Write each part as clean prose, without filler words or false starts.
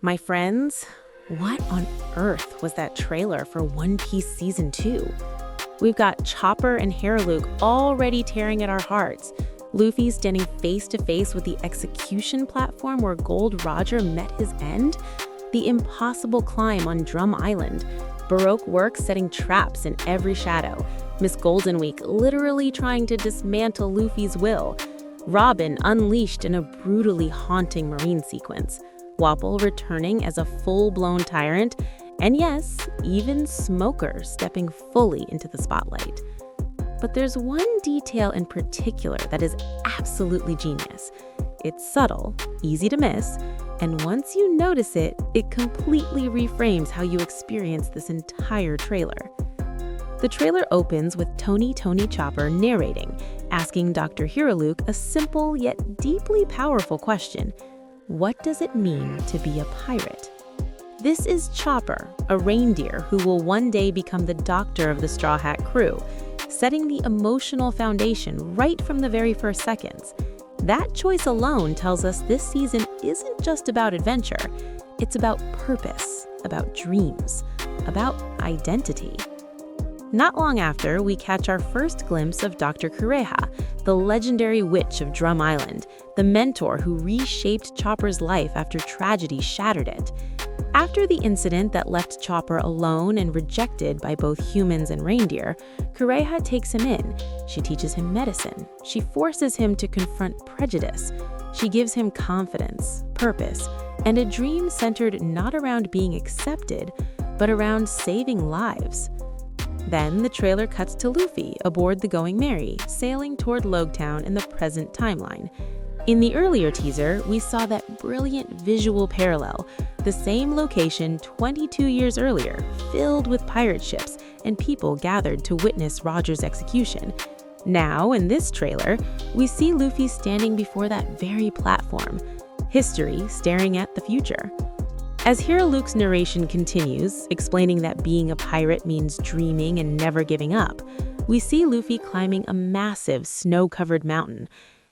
My friends, what on earth was that trailer for One Piece Season 2? We've got Chopper and Luke already tearing at our hearts. Luffy standing face to face with the execution platform where Gold Roger met his end. The impossible climb on Drum Island. Baroque works setting traps in every shadow. Miss Golden Week literally trying to dismantle Luffy's will. Robin unleashed in a brutally haunting marine sequence. Wapol returning as a full-blown tyrant, and yes, even Smoker stepping fully into the spotlight. But there's one detail in particular that is absolutely genius. It's subtle, easy to miss, and once you notice it, it completely reframes how you experience this entire trailer. The trailer opens with Tony Chopper narrating, asking Dr. Luke a simple yet deeply powerful question. What does it mean to be a pirate? This is Chopper, a reindeer who will one day become the doctor of the Straw Hat crew, setting the emotional foundation right from the very first seconds. That choice alone tells us this season isn't just about adventure. It's about purpose, about dreams, about identity. Not long after, we catch our first glimpse of Dr. Kureha, the legendary witch of Drum Island, the mentor who reshaped Chopper's life after tragedy shattered it. After the incident that left Chopper alone and rejected by both humans and reindeer, Kureha takes him in. She teaches him medicine. She forces him to confront prejudice. She gives him confidence, purpose, and a dream centered not around being accepted, but around saving lives. Then the trailer cuts to Luffy aboard the Going Merry, sailing toward Logtown in the present timeline. In the earlier teaser, we saw that brilliant visual parallel, the same location 22 years earlier, filled with pirate ships and people gathered to witness Roger's execution. Now, in this trailer, we see Luffy standing before that very platform, history staring at the future. As Luke's narration continues, explaining that being a pirate means dreaming and never giving up, we see Luffy climbing a massive snow-covered mountain.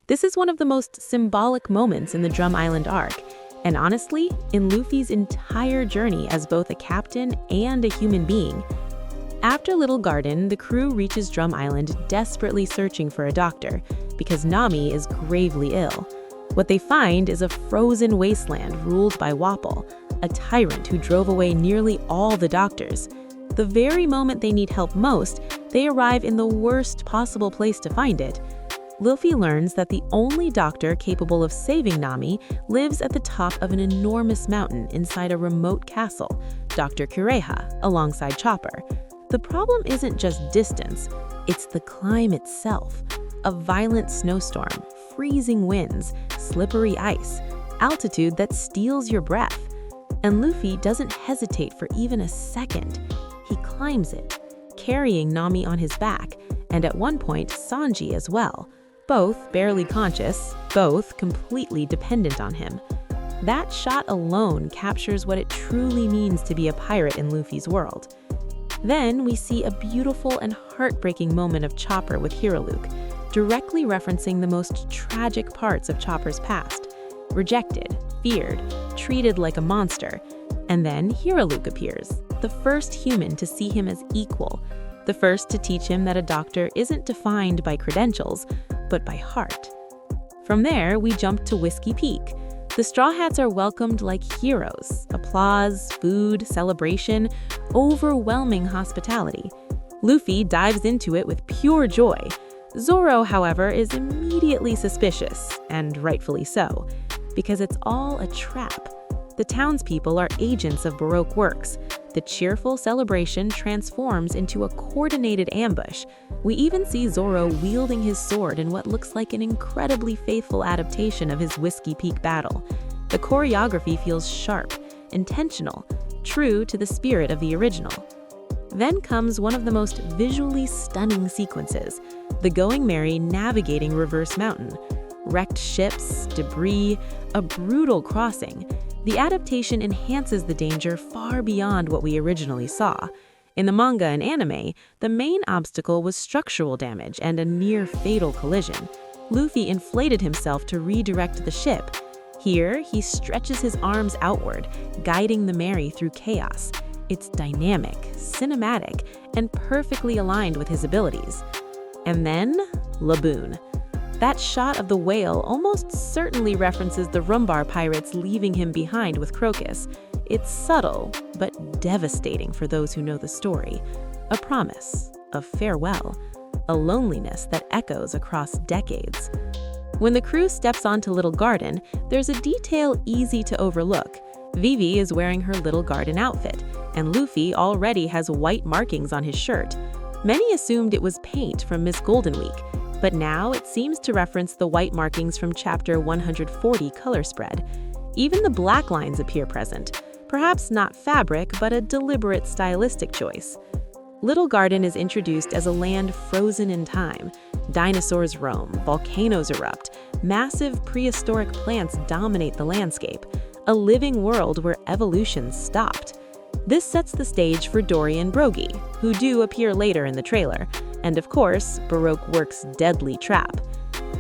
This is one of the most symbolic moments in the Drum Island arc, and honestly, in Luffy's entire journey as both a captain and a human being. After Little Garden, the crew reaches Drum Island desperately searching for a doctor, because Nami is gravely ill. What they find is a frozen wasteland ruled by Wapol, a tyrant who drove away nearly all the doctors. The very moment they need help most, they arrive in the worst possible place to find it. Luffy learns that the only doctor capable of saving Nami lives at the top of an enormous mountain inside a remote castle, Dr. Kureha, alongside Chopper. The problem isn't just distance, it's the climb itself. A violent snowstorm, freezing winds, slippery ice, altitude that steals your breath. And Luffy doesn't hesitate for even a second. He climbs it, carrying Nami on his back, and at one point Sanji as well. Both barely conscious, both completely dependent on him. That shot alone captures what it truly means to be a pirate in Luffy's world. Then we see a beautiful and heartbreaking moment of Chopper with Luke, directly referencing the most tragic parts of Chopper's past. Rejected, feared, treated like a monster. And then Luke appears, the first human to see him as equal, the first to teach him that a doctor isn't defined by credentials, but by heart. From there, we jump to Whiskey Peak. The Straw Hats are welcomed like heroes. Applause, food, celebration, overwhelming hospitality. Luffy dives into it with pure joy. Zoro, however, is immediately suspicious, and rightfully so, because it's all a trap. The townspeople are agents of Baroque works. The cheerful celebration transforms into a coordinated ambush. We even see Zoro wielding his sword in what looks like an incredibly faithful adaptation of his Whiskey Peak battle. The choreography feels sharp, intentional, true to the spirit of the original. Then comes one of the most visually stunning sequences, the Going Merry navigating Reverse Mountain. Wrecked ships, debris, a brutal crossing. The adaptation enhances the danger far beyond what we originally saw. In the manga and anime, the main obstacle was structural damage and a near-fatal collision. Luffy inflated himself to redirect the ship. Here, he stretches his arms outward, guiding the Mary through chaos. It's dynamic, cinematic, and perfectly aligned with his abilities. And then, Laboon. That shot of the whale almost certainly references the Rumbar pirates leaving him behind with Crocus. It's subtle, but devastating for those who know the story. A promise of farewell, a loneliness that echoes across decades. When the crew steps onto Little Garden, there's a detail easy to overlook. Vivi is wearing her Little Garden outfit, and Luffy already has white markings on his shirt. Many assumed it was paint from Miss Golden Week, but now it seems to reference the white markings from Chapter 140 color spread. Even the black lines appear present. Perhaps not fabric, but a deliberate stylistic choice. Little Garden is introduced as a land frozen in time. Dinosaurs roam, volcanoes erupt, massive prehistoric plants dominate the landscape, a living world where evolution stopped. This sets the stage for Dory and Brogy, who do appear later in the trailer, and of course, Baroque Works' deadly trap.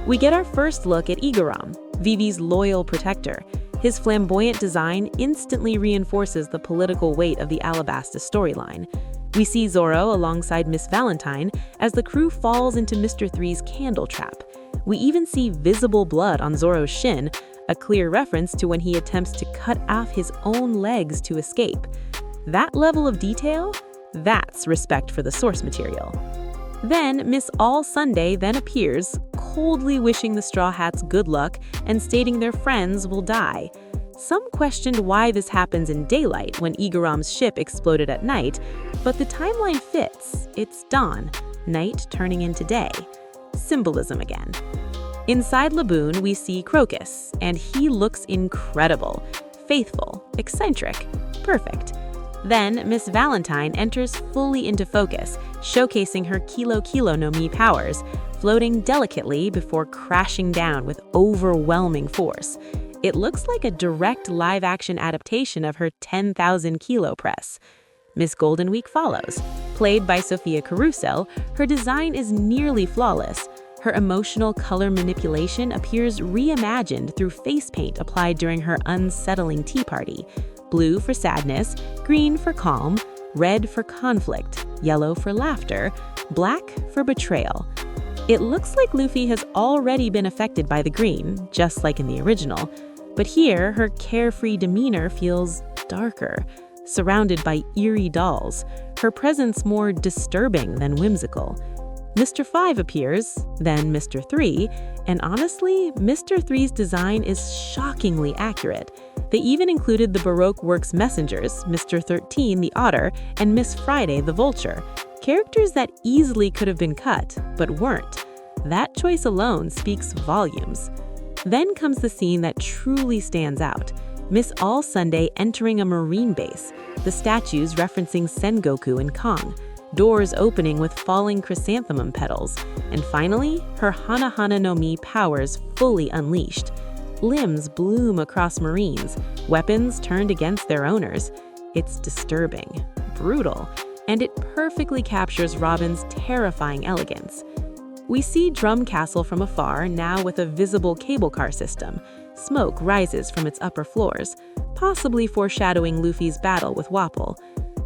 We get our first look at Igaram, Vivi's loyal protector. His flamboyant design instantly reinforces the political weight of the Alabasta storyline. We see Zoro alongside Miss Valentine as the crew falls into Mr. Three's candle trap. We even see visible blood on Zoro's shin, a clear reference to when he attempts to cut off his own legs to escape. That level of detail? That's respect for the source material. Then Miss All Sunday then appears, coldly wishing the Straw Hats good luck and stating their friends will die. Some questioned why this happens in daylight when Igaram's ship exploded at night, but the timeline fits. It's dawn, night turning into day. Symbolism again. Inside Laboon, we see Crocus, and he looks incredible, faithful, eccentric, perfect. Then Miss Valentine enters fully into focus, showcasing her Kilo Kilo no Mi powers, floating delicately before crashing down with overwhelming force. It looks like a direct live-action adaptation of her 10,000 kilo press. Miss Golden Week follows. Played by Sophia Carusel, her design is nearly flawless. Her emotional color manipulation appears reimagined through face paint applied during her unsettling tea party. Blue for sadness, green for calm, red for conflict, yellow for laughter, black for betrayal. It looks like Luffy has already been affected by the green, just like in the original. But here, her carefree demeanor feels darker, surrounded by eerie dolls, her presence more disturbing than whimsical. Mr. 5 appears, then Mr. 3, and honestly, Mr. 3's design is shockingly accurate. They even included the Baroque Works messengers, Mr. 13 the otter, and Miss Friday the vulture, characters that easily could have been cut, but weren't. That choice alone speaks volumes. Then comes the scene that truly stands out. Miss All Sunday entering a marine base, the statues referencing Sengoku and Kong, doors opening with falling chrysanthemum petals, and finally, her Hana Hana no Mi powers fully unleashed. Limbs bloom across marines, weapons turned against their owners. It's disturbing, brutal, and it perfectly captures Robin's terrifying elegance. We see Drum Castle from afar, now with a visible cable car system. Smoke rises from its upper floors, possibly foreshadowing Luffy's battle with Wapol.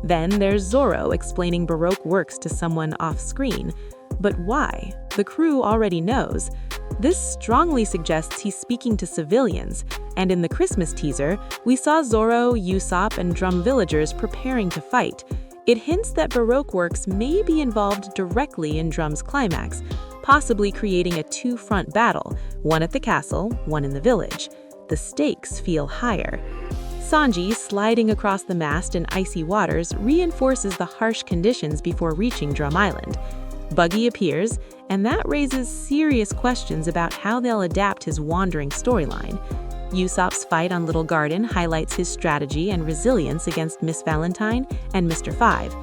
Then there's Zoro explaining Baroque Works to someone off-screen. But why? The crew already knows. This strongly suggests he's speaking to civilians, and in the Christmas teaser, we saw Zoro, Usopp, and Drum villagers preparing to fight. It hints that Baroque Works may be involved directly in Drum's climax, possibly creating a two-front battle, one at the castle, one in the village. The stakes feel higher. Sanji sliding across the mast in icy waters reinforces the harsh conditions before reaching Drum Island. Buggy appears, and that raises serious questions about how they'll adapt his wandering storyline. Usopp's fight on Little Garden highlights his strategy and resilience against Miss Valentine and Mr. 5.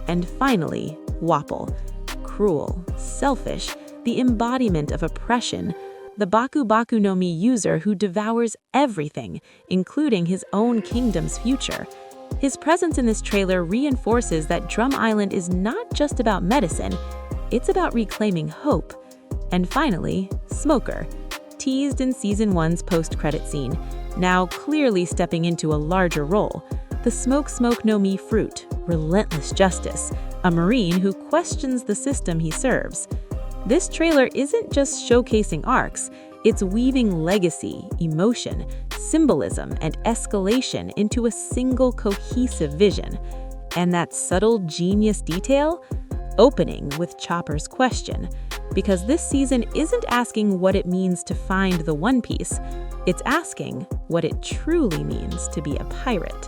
And finally, Wapol. Cruel, selfish, the embodiment of oppression, the Baku Baku no Mi user who devours everything, including his own kingdom's future. His presence in this trailer reinforces that Drum Island is not just about medicine, it's about reclaiming hope. And finally, Smoker. Teased in Season 1's post-credit scene, Now clearly stepping into a larger role, the Smoke Smoke no Mi fruit, relentless justice, a Marine who questions the system he serves. This trailer isn't just showcasing arcs, it's weaving legacy, emotion, symbolism, and escalation into a single cohesive vision. And that subtle genius detail? Opening with Chopper's question. Because this season isn't asking what it means to find the One Piece, it's asking what it truly means to be a pirate.